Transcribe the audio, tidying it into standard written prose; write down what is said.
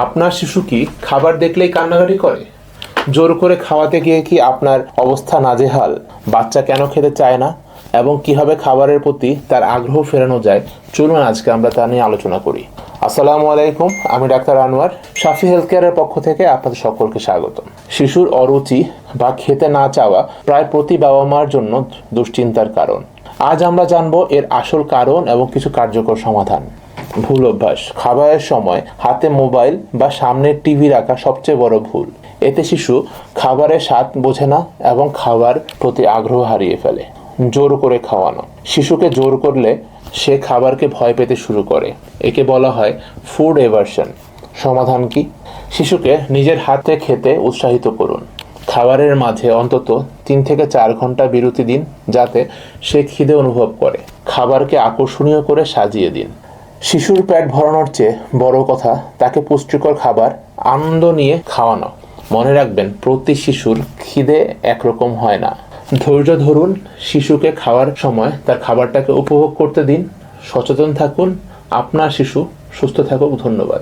আপনার শিশু কি খাবার দেখলেই কান্নাকাটি করে? জোর করে খাওয়াতে গিয়ে কি আপনার অবস্থা নাজেহাল? বাচ্চা কেন খেতে চায় না এবং কিভাবে খাবারের প্রতি তার আগ্রহ ফেরানো যায়, চলুন আজকে আমরা তা নিয়ে আলোচনা করি। আসসালামু আলাইকুম, আমি ডাক্তার আনোয়ার, শাফি হেলথ কেয়ারের পক্ষ থেকে আপনাদের সকলকে স্বাগত। শিশুর অরুচি বা খেতে না চাওয়া প্রায় প্রতি বাবা মার জন্য দুশ্চিন্তার কারণ। আজ আমরা জানবো এর আসল কারণ এবং কিছু কার্যকর সমাধান। ভুল অভ্যাস: খাবারের সময় হাতে মোবাইল বা সামনে টিভি রাখা সবচেয়ে বড় ভুল। এতে শিশু খাবারের স্বাদ বোঝে না এবং খাবার প্রতি আগ্রহ হারিয়ে ফেলে। জোর করে খাওয়ানো: শিশুকে জোর করলে সে খাবারকে ভয় পেতে শুরু করে। একে বলা হয় ফুড এভার্সন। সমাধান কি? শিশুকে নিজের হাতে খেতে উৎসাহিত করুন। খাবারের মাঝে অন্তত 3 থেকে 4 ঘন্টা বিরতি দিন, যাতে সে খিদে অনুভব করে। খাবারকে আকর্ষণীয় করে সাজিয়ে দিন। শিশুর পেট ভরানোর চেয়ে বড় কথা তাকে পুষ্টিকর খাবার আনন্দ নিয়ে খাওয়ানো। মনে রাখবেন, প্রতি শিশুর খিদে একরকম হয় না। ধৈর্য ধরুন, শিশুকে খাওয়ার সময় তার খাবারটাকে উপভোগ করতে দিন। সচেতন থাকুন, আপনার শিশু সুস্থ থাকুক। ধন্যবাদ।